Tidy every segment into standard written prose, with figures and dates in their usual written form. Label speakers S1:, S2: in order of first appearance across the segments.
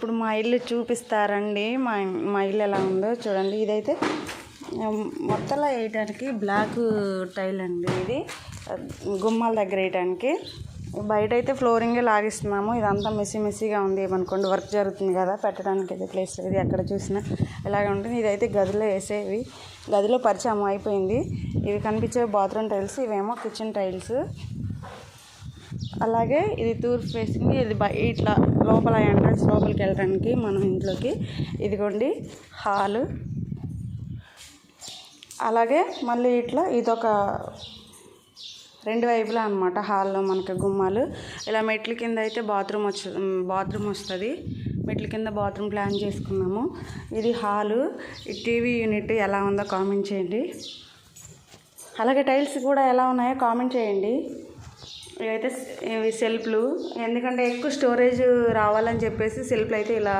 S1: ఇప్పుడు మా ఇల్లు చూపిస్తారండి. మా ఇల్లు ఎలా ఉందో చూడండి. ఇదైతే మొత్తంలో వేయటానికి బ్లాక్ టైల్ అండి. ఇది గుమ్మాల దగ్గర వేయటానికి. బయట అయితే ఫ్లోరింగే లాగిస్తున్నాము. ఇదంతా మెస్సీగా ఉంది ఏమనుకోండి, వర్క్ జరుగుతుంది కదా, పెట్టడానికి అయితే ప్లేస్ లేదు. ఎక్కడ చూసినా ఇలాగ ఉంటుంది. ఇదైతే గదిలో వేసేవి, గదిలో పరిచయం అయిపోయింది. ఇవి కనిపించేవి బాత్రూమ్ టైల్స్, ఇవేమో కిచెన్ టైల్స్. అలాగే ఇది తూర్పు ఫేసింగ్. ఇది ఇట్లా లోపల ఎంట్రన్స్ లోపలికి వెళ్ళడానికి మనం ఇంట్లోకి. ఇదిగోండి హాలు. అలాగే మళ్ళీ ఇట్లా ఇదొక రెండు వైపులా అనమాట హాల్లో మనకి గుమ్మాలు. ఇలా మెట్ల కింద అయితే బాత్రూమ్ వస్తుంది. మెట్ల కింద బాత్రూమ్ ప్లాన్ చేసుకున్నాము. ఇది హాలు. ఈ టీవీ యూనిట్ ఎలా ఉందో కామెంట్ చేయండి. అలాగే టైల్స్ కూడా ఎలా ఉన్నాయో కామెంట్ చేయండి. ఇవైతే ఇవి సెల్ఫ్లు, ఎందుకంటే ఎక్కువ స్టోరేజ్ రావాలని చెప్పేసి సెల్ఫ్లు అయితే ఇలా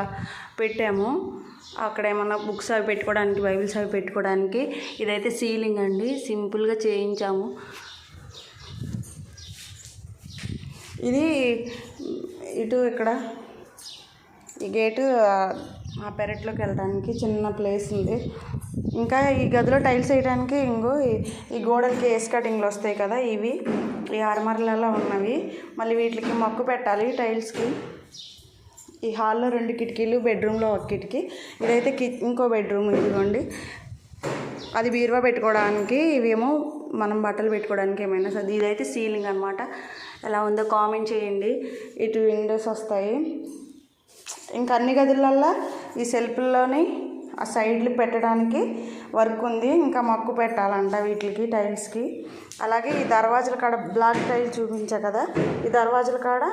S1: పెట్టాము. అక్కడ ఏమన్నా బుక్స్ అవి పెట్టుకోవడానికి, బైబిల్స్ అవి పెట్టుకోవడానికి. ఇదైతే సీలింగ్ అండి, సింపుల్గా చేయించాము. ఇది ఇటు ఇక్కడ ఈ గేటు ఆ పెరట్లోకి వెళ్ళడానికి చిన్న ప్లేస్ ఉంది. ఇంకా ఈ గదిలో టైల్స్ వేయడానికి ఈ గోడలకి ఏస్ కటింగ్లు వస్తాయి కదా, ఇవి ఈ ఆర్మర్లలో ఉన్నవి. మళ్ళీ వీటికి మొక్కు పెట్టాలి టైల్స్కి. ఈ హాల్లో 2 కిటికీలు, బెడ్రూమ్లో 1 కిటికీ. ఇదైతే ఇంకో బెడ్రూమ్. ఇదిగోండి, అది బీరువా పెట్టుకోవడానికి, ఇవేమో మనం బట్టలు పెట్టుకోవడానికి ఏమైనా. ఇదైతే సీలింగ్ అనమాట. ఎలా ఉందో కామెంట్ చేయండి. ఇటు విండోస్ వస్తాయి. ఇంకా అన్ని గదులల్లో ఈ సెల్ఫ్ల్లోని ఆ సైడ్లు పెట్టడానికి వర్క్ ఉంది. ఇంకా మక్కు పెట్టాలంట వీటికి టైల్స్కి. అలాగే ఈ దర్వాజల కాడ బ్లాక్ టైల్ చూపించా కదా, ఈ దర్వాజల కాడ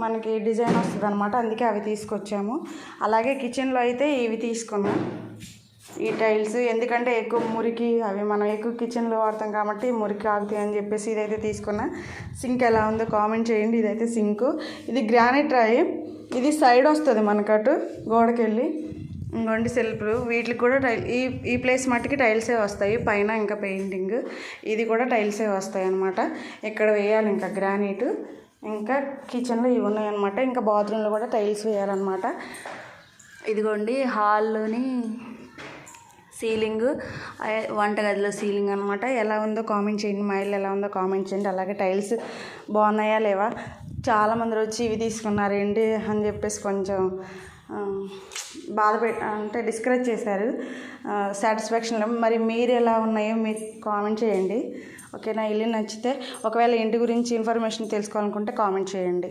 S1: మనకి డిజైన్ వస్తుంది అనమాట. అందుకే అవి తీసుకొచ్చాము. అలాగే కిచెన్లో అయితే ఇవి తీసుకున్నాం, ఈ టైల్స్. ఎందుకంటే ఎక్కువ మురికి, అవి మనం ఎక్కువ కిచెన్లో వాడతాం కాబట్టి మురికి ఆగుతాయి అని చెప్పేసి ఇదైతే తీసుకున్నా. సింక్ ఎలా ఉందో కామెంట్ చేయండి. ఇదైతే సింకు. ఇది గ్రానైట్ రాయి. ఇది సైడ్ వస్తుంది మనకటు గోడకెళ్ళి. ఇంకోండి సెల్ఫ్లు. వీటికి కూడా ఈ ప్లేస్ మట్టుకి టైల్సే వస్తాయి. పైన ఇంకా పెయింటింగ్, ఇది కూడా టైల్సే వస్తాయి అన్నమాట. ఇక్కడ వేయాలి ఇంకా గ్రానైట్. ఇంకా కిచెన్లో ఇవి ఉన్నాయన్నమాట. ఇంకా బాత్రూంలో కూడా టైల్స్ వేయాలన్నమాట. ఇదిగోండి హాల్లోని సీలింగ్, వంటగదిలో సీలింగ్ అనమాట. ఎలా ఉందో కామెంట్ చేయండి. మా ఇల్లు ఎలా ఉందో కామెంట్ చేయండి. అలాగే టైల్స్ బాగున్నాయా లేవా. చాలామంది వచ్చి ఇవి తీసుకున్నారేంటి అని చెప్పేసి కొంచెం అంటే డిస్కరేజ్ చేశారు. సాటిస్ఫాక్షన్. మరి మీరు ఎలా ఉన్నాయో మీరు కామెంట్ చేయండి. ఓకేనా. ఇల్లు నచ్చితే, ఒకవేళ ఇంటి గురించి ఇన్ఫర్మేషన్ తెలుసుకోవాలనుకుంటే కామెంట్ చేయండి.